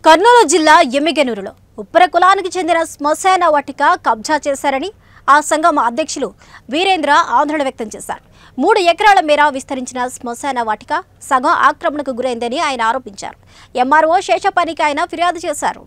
కర్నూలు జిల్లా ఎమ్మిగనూరులో ఉప్పర కులానికి చెందిన శ్మశాన వాటిక కబ్జా చేశారని ఆ సంఘం అధ్యక్షులు వీరేంద్ర ఆందోళన వ్యక్తం చేశారు. 3 ఎకరాల మేర విస్తరించిన శ్మశాన వాటిక సగం ఆక్రమణకు గురైందని ఆయన ఆరోపించారు. ఎంఆర్ఓ శేషపానికి ఆయన ఫిర్యాదు చేశారు.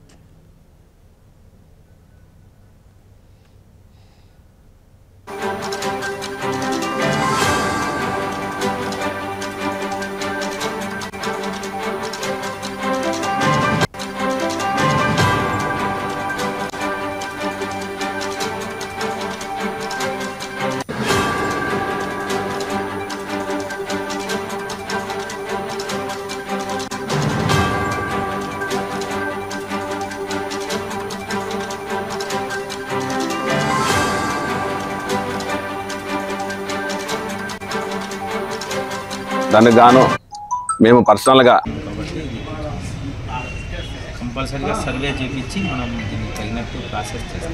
దానికి గాను మేము పర్సనల్గా కంపల్సరీగా సర్వే చేయించి మనం దీనికి తగినట్టు ప్రాసెస్ చేస్తాం.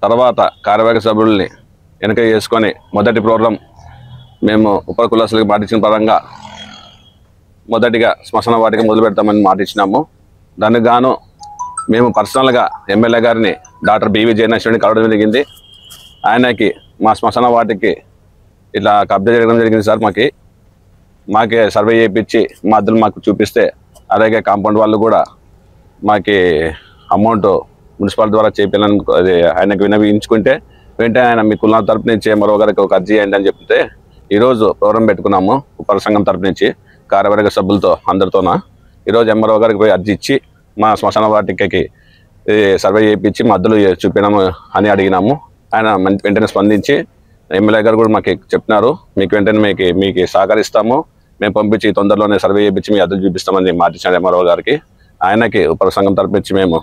తర్వాత కార్యవర్గ సభ్యుల్ని వెనక చేసుకొని మొదటి ప్రోగ్రాం మేము ఉప కులస్తులకు పాటించిన పరంగా మొదటిగా శ్మశాన వాటిక మొదలు పెడతామని మాట ఇచ్చినాము. దానికి గాను మేము పర్సనల్గా ఎమ్మెల్యే గారిని డాక్టర్ బివి జయనాశ్వరిని కలవడం జరిగింది. ఆయనకి మా శ్మశాన వాటికి ఇట్లా కబ్జా జరగడం జరిగింది సార్, మాకే సర్వే చేయించి మా అద్దెలు మాకు చూపిస్తే, అలాగే కాంపౌండ్ వాళ్ళు కూడా మాకి అమౌంట్ మున్సిపాలిటీ ద్వారా చేయాలని అది ఆయనకు విన్నవించుకుంటే వెంటనే ఆయన మీ కులాల తరపు నుంచి మరో గారికి ఒక అర్జీ చేయండి అని చెప్తే ఈరోజు ప్రోగ్రాం పెట్టుకున్నాము. ఉపర సంఘం తరపు నుంచి కార్యవర్గ సభ్యులతో అందరితోన ఈరోజు ఎంఆర్ఓ గారికి పోయి అర్జీ ఇచ్చి మా శ్మశాన వాటికకి సర్వే చేయించి మా అద్దెలు చూపినాము అని అడిగినాము. ఆయన వెంటనే స్పందించి ఎమ్మెల్యే గారు కూడా మాకు చెప్పినారు, మీకు వెంటనే మీకు సహకరిస్తాము, మేము పంపించి తొందరలోనే సర్వే చేయించి మీ అద్దెలు చూపిస్తామని మాట ఇచ్చాడు ఎంఆర్ఓ గారికి. ఆయనకి ఉపర సంఘం తరపు నుంచి మేము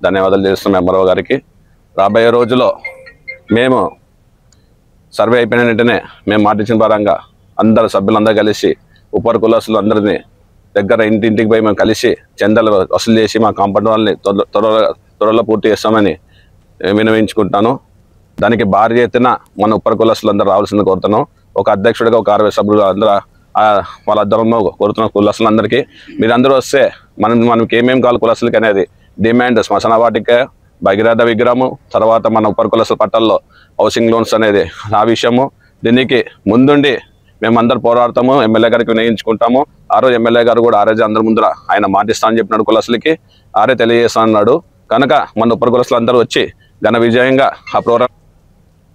ధన్యవాదాలు చేస్తున్నాం ఎంఆర్ఓ గారికి. రాబోయే రోజుల్లో మేము సర్వే అయిపోయిన వెంటనే మేము మాట ఇచ్చిన పరంగా అందరు సభ్యులందరూ కలిసి ఉపర కులస్తులు అందరినీ దగ్గర ఇంటింటికి పోయి మేము కలిసి చందాలు వసూలు చేసి మా కాంపౌండ్ వాళ్ళని త్వరలో పూర్తి చేస్తామని వినవించుకుంటాను. దానికి భారీ ఎత్తున మన ఉపర కులస్తులు అందరూ రావాల్సింది కోరుతున్నాం. ఒక అధ్యక్షుడిగా ఒక 60 సభ్యులు అందరూ వాళ్ళ అద్దరంలో కోరుతున్న కులస్తులందరికీ మీరందరూ వస్తే మనకి ఏమేమి కావాలి కులస్తులకి అనేది డిమాండ్ శ్మశాన వాటిక, భగీరథ విగ్రహము, తర్వాత మన ఉపర కులస్తుల పట్టాల్లో హౌసింగ్ లోన్స్ అనేది ఆ విషయము. దీనికి ముందుండి మేమందరూ పోరాడతాము, ఎమ్మెల్యే గారికి వినియోగించుకుంటాము. ఆ రోజు ఎమ్మెల్యే గారు కూడా ఆ రోజు అందరి ముందర ఆయన మాటిస్తానని చెప్పినాడు కులస్తులకి, ఆరే తెలియజేస్తా అన్నాడు. కనుక మన ఉపర కులస్తులు అందరూ వచ్చి ఘన విజయంగా ఆ ప్రోగ్రాం